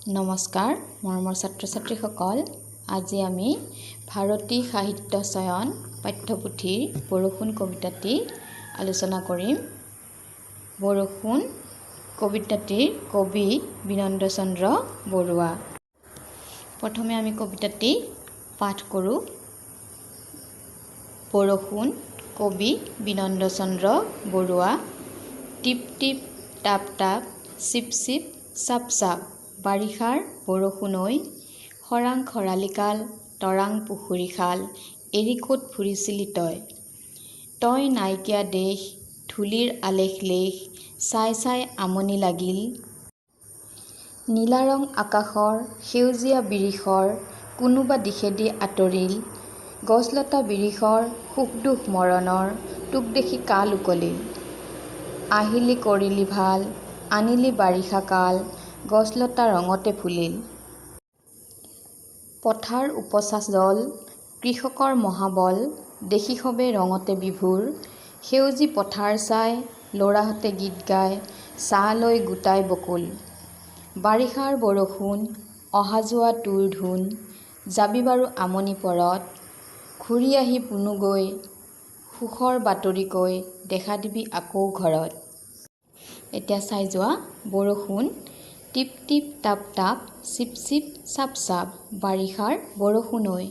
নমস্কাৰ মৰমৰ ছাত্ৰ ছাত্ৰীসকল, আজি আমি ভাৰতী সাহিত্য চয়ন পাঠ্যপুথিৰ বৰষুণ কবিতাটি আলোচনা কৰিম। বৰষুণ কবিতাটিৰ কবি বিনন্দ চন্দ্ৰ বৰুৱা। প্ৰথমে আমি কবিতাটি পাঠ কৰোঁ। বৰষুণ কবি বিনন্দ চন্দ্ৰ বৰুৱা। টিপ টিপ টাপ টাপ চিপ চিপ চাপ চাপ বাৰিষাৰ বৰষুণৈ, খৰাং খৰালিকাল তৰাং পুখুৰী খাল, এৰি ক'ত ফুৰিছিলি তই? তই নাইকিয়া দেশ ধূলিৰ আলেখ লেখ, চাই চাই আমনি লাগিল। নীলা ৰং আকাশৰ সেউজীয়া বিৰিখৰ, কোনোবা দিশেদি আঁতৰিল। গছলতা বিৰিখৰ সুখ দুখ মৰণৰ, তোক দেখি কাল উকলিল। আহিলি কৰিলি ভাল আনিলি বাৰিষা কাল, গছলতা ৰঙতে ফুলিল। পথাৰ উপচা জল কৃষকৰ মহাবল, দেখি সবে ৰঙতে বিভোৰ। সেউজী পথাৰ চাই ল'ৰাহঁতে গীত গায়, ছাঁ লৈ গোটাই বকুল। বাৰিষাৰ বৰষুণ অহা যোৱা তোৰ ধোন, যাবি বাৰু আমনি পৰত, ঘূৰি আহি পুনু গৈ, সুখৰ বাতৰি কৈ, দেখা দিবি আকৌ ঘৰত। এতিয়া চাই যোৱা। বৰষুণ টিপ টিপ টাপ টাপ চিপ চিপ চাপ চাপ বাৰিষাৰ বৰষুণৈ।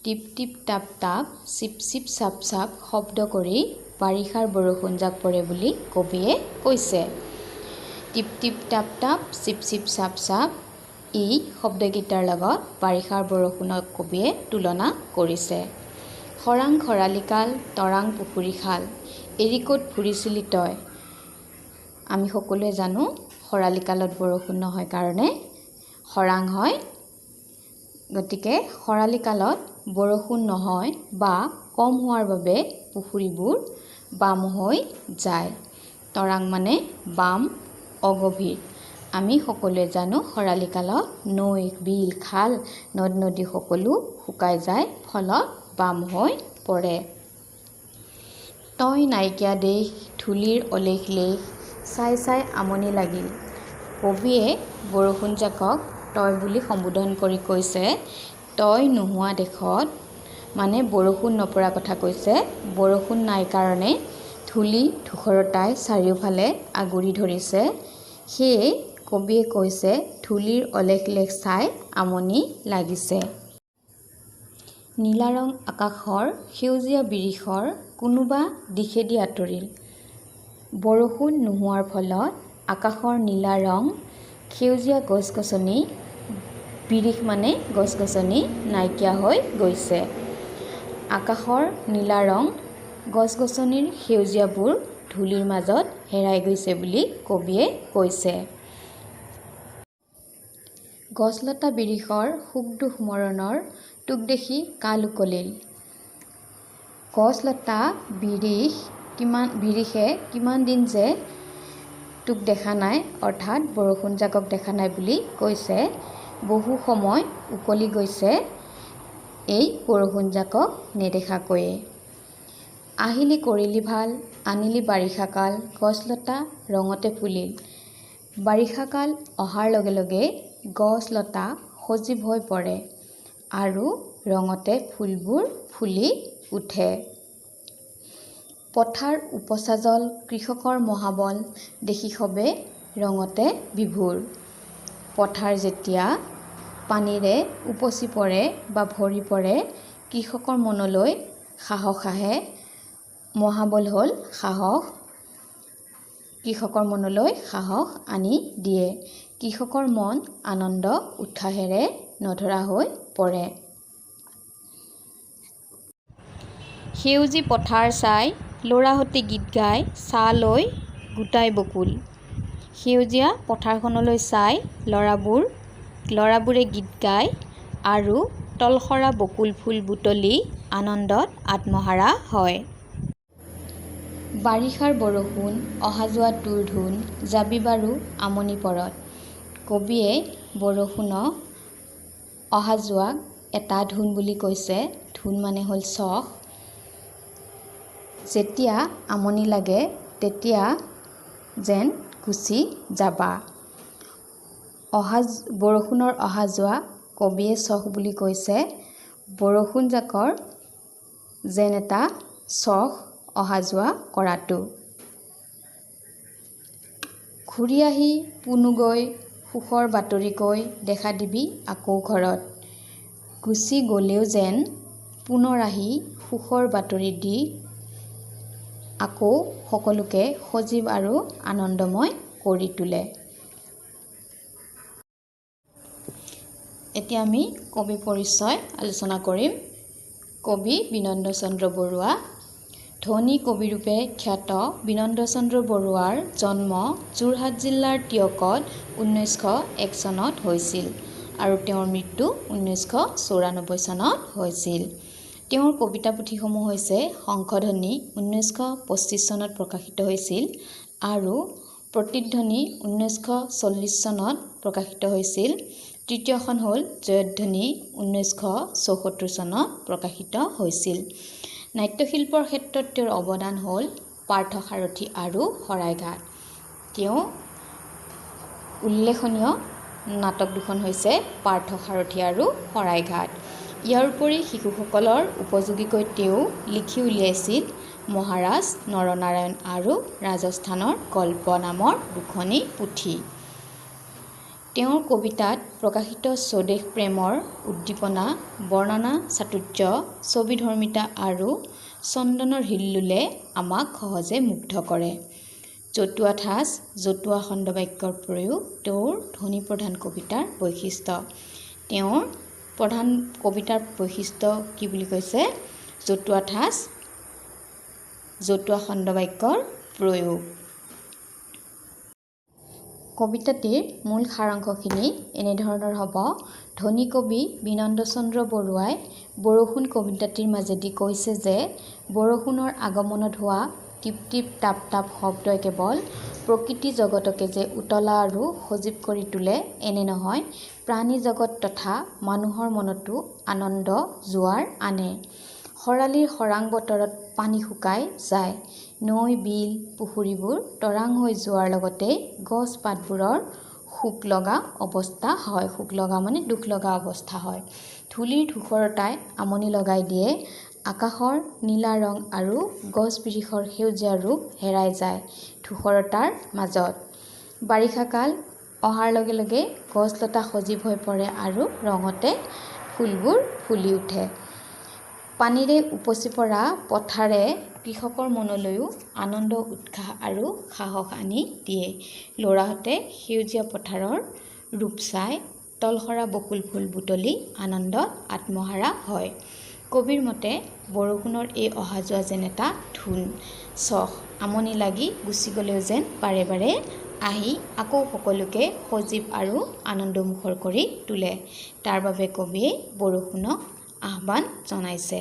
টিপ টিপ টাপ টাপ চিপ চিপ চাপ চাপ শব্দ কৰি বাৰিষাৰ বৰষুণ জাক পৰে বুলি কবিয়ে কৈছে। টিপ টিপ টাপ টাপ চিপ চিপ চাপ চাপ এই শব্দকেইটাৰ লগত বাৰিষাৰ বৰষুণক কবিয়ে তুলনা কৰিছে। খৰাং খৰালিকাল তৰাং পুখুৰী খাল, এৰি ক'ত ফুৰিছিলি তই? আমি সকলোৱে জানো খৰালি কালত বৰষুণ নহয় কাৰণে খৰাং হয়। গতিকে খৰালি কালত বৰষুণ নহয় বা কম হোৱাৰ বাবে পুখুৰীবোৰ বাম হৈ যায়। তৰাং মানে বাম অগভীৰ। আমি সকলোৱে জানো খৰালি কালত নৈ বিল খাল নদ নদী সকলো শুকাই যায়, ফলত বাম হৈ পৰে। তই নাইকিয়া দেশ ধূলিৰ অলেখ লেখ, চাই চাই আমনি লাগিল। কবিয়ে বৰষুণ জাকক তই বুলি সম্বোধন কৰি কৈছে, তই নোহোৱা দেশত মানে বৰষুণ নপৰা কথা কৈছে। বৰষুণ নাই কাৰণে ধূলি ধূসৰতাই চাৰিওফালে আগুৰি ধৰিছে। সেয়ে কবিয়ে কৈছে ধূলিৰ অলেখ লেখ চাই আমনি লাগিছে। নীলা ৰং আকাশৰ সেউজীয়া বিৰিখৰ, কোনোবা দিশেদি আঁতৰিল। বৰষুণ নোহোৱাৰ ফলত আকাশৰ নীলা ৰং, সেউজীয়া গছ গছনি, বিৰিখ মানে গছ গছনি নাইকিয়া হৈ গৈছে। আকাশৰ নীলা ৰং গছ গছনিৰ সেউজীয়াবোৰ ধূলিৰ মাজত হেৰাই গৈছে বুলি কবিয়ে কৈছে। গছলতা বিৰিখৰ সুখ দুখ মৰণৰ, তোক দেখি কাল উকলিল। গছলতা বিৰিখে কিমান দিন যে তোক দেখা নাই, অৰ্থাৎ বৰষুণ জাকক দেখা নাই বুলি কৈছে। বহু সময় উকলি গৈছে এই বৰষুণ জাকক নেদেখাকৈয়ে। আহিলি কৰিলি ভাল আনিলি বাৰিষা কাল, গছলতা ৰঙতে ফুলিল। বাৰিষা কাল অহাৰ লগে লগে গছ লতা সজীৱ হৈ পৰে আৰু ৰঙতে ফুলবোৰ ফুলি উঠে। পথাৰ উপচা জল কৃষকৰ মহাবল, দেখি সবে ৰঙতে বিভোৰ। পথাৰ যেতিয়া পানীৰে উপচি পৰে বা ভৰি পৰে, কৃষকৰ মনলৈ সাহস আহে। মহাবল হ'ল সাহস। কৃষকৰ মনলৈ সাহস আনি দিয়ে। কৃষকৰ মন আনন্দ উৎসাহেৰে নধৰা হৈ পৰে। সেউজী পথাৰ চাই ল'ৰাহঁতে গীত গায়, ছাঁ লৈ গোটাই বকুল। সেউজীয়া পথাৰখনলৈ চাই ল'ৰাবোৰে গীত গায় আৰু তলসৰা বকুল ফুল বুটলি আনন্দত আত্মহাৰা হয়। বাৰিষাৰ বৰষুণ অহা যোৱা তোৰ ধোন, যাবি বাৰু আমনি পৰত। কবিয়ে বৰষুণক অহা যোৱাক এটা ধোন বুলি কৈছে। ধোন মানে হ'ল চখ। যেতিয়া আমনি লাগে তেতিয়া যেন গুচি যাবা। বৰষুণৰ অহা যোৱা কবিয়ে চখ বুলি কৈছে বৰষুণজাকৰ যেন এটা চখ অহা যোৱা কৰাটো। ঘূৰি আহি পুনু গৈ সুখৰ বাতৰি কৈ দেখা দিবি আকৌ ঘৰত। গুচি গ'লেও যেন পুনৰ আহি সুখৰ বাতৰি দি আকৌ সকলোকে সজীৱ আৰু আনন্দময় কৰি তোলে। এতিয়া আমি কবি পৰিচয় আলোচনা কৰিম। কবি বিনন্দ চন্দ্ৰ বৰুৱা। ধনী কবিৰূপে খ্যাত বিনন্দ চন্দ্ৰ বৰুৱাৰ জন্ম যোৰহাট জিলাৰ টিয়কত 1901 চনত হৈছিল আৰু তেওঁৰ মৃত্যু 1994 চনত হৈছিল। তেওঁৰ কবিতা পুথিসমূহ হৈছে শংখধ্বনি 1925 চনত প্ৰকাশিত হৈছিল আৰু প্ৰতিধ্বনি 1940 চনত প্ৰকাশিত হৈছিল। তৃতীয়খন হ'ল জয়ধ্বনি 1974 চনত প্ৰকাশিত হৈছিল। নাট্যশিল্পৰ ক্ষেত্ৰত তেওঁৰ অৱদান হ'ল পাৰ্থসাৰথী আৰু শৰাইঘাট। তেওঁ উল্লেখনীয় নাটক দুখন হৈছে পাৰ্থসাৰথী আৰু শৰাইঘাট। ইয়াৰ উপৰি শিশুসকলৰ উপযোগীকৈ তেওঁ লিখি উলিয়াইছিল মহাৰাজ নৰনাৰায়ণ আৰু ৰাজস্থানৰ গল্প নামৰ দুখনি পুথি। তেওঁৰ কবিতাত প্ৰকাশিত স্বদেশ প্ৰেমৰ উদ্দীপনা, বৰ্ণনা চাতুৰ্য, ছবিধৰ্মিতা আৰু চন্দনৰ হিল্লোলে আমাক সহজে মুগ্ধ কৰে। জতুৱা ঠাঁচ, জতুৱা খণ্ডবাক্যৰ প্ৰয়োগ তেওঁৰ ধ্বনি প্ৰধান কবিতাৰ বৈশিষ্ট্য। তেওঁৰ প্ৰধান কবিতাৰ বৈশিষ্ট্য কি বুলি কৈছে? জতুৱা ঠাঁচ, জতুৱা খণ্ডবাক্যৰ প্ৰয়োগ। কবিতাটিৰ মূল সাৰাংশখিনি এনেধৰণৰ হ'ব। ধনী কবি বিনন্দ চন্দ্ৰ বৰুৱাই বৰষুণ কবিতাটিৰ মাজেদি কৈছে যে বৰষুণৰ আগমনত হোৱা টিপ টিপ টাপ টাপ শব্দই কেৱল প্ৰকৃতি জগতকে যে উতলা আৰু সজীৱ কৰি তোলে এনে নহয়, প্ৰাণী জগত তথা মানুহৰ মনতো আনন্দ জোৱাৰ আনে। খৰালিৰ খৰাং বতৰত পানী শুকাই যায়। নৈ, বিল, পুখুৰীবোৰ তৰাং হৈ যোৱাৰ লগতে গছ পাতবোৰৰ শোক লগা অৱস্থা হয়। শোক লগা মানে দুখ লগা অৱস্থা হয়। ধূলিৰ ধূসৰতাই আমনি লগাই দিয়ে। আকাশৰ নীলা ৰং আৰু গছ বিৰিখৰ সেউজীয়া ৰূপ হেৰাই যায় ধূসৰতাৰ মাজত। বাৰিষা কাল অহাৰ লগে লগে গছ লতা সজীৱ হৈ পৰে আৰু ৰঙতে ফুলবোৰ ফুলি উঠে। পানীৰে উপচি পৰা পথাৰে কৃষকৰ মনলৈও আনন্দ উৎসাহ আৰু সাহস আনি দিয়ে। ল'ৰাহঁতে সেউজীয়া পথাৰৰ ৰূপ চাই তলসৰা বকুল ফুল বুটলি আনন্দত আত্মহাৰা হয়। কবিৰ মতে বৰষুণৰ এই অহা যোৱা যেন এটা ধোন, চখ, আমনি লাগি গুচি গ'লেও যেন বাৰে বাৰে আহি আকৌ সকলোকে সজীৱ আৰু আনন্দমুখৰ কৰি তোলে। তাৰ বাবে কবিয়ে বৰষুণক আহ্বান জনাইছে।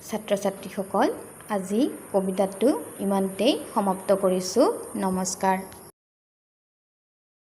ছাত্ৰ ছাত্ৰীসকল, আজি কবিতাটো ইমানতেই সমাপ্ত কৰিছোঁ। নমস্কাৰ।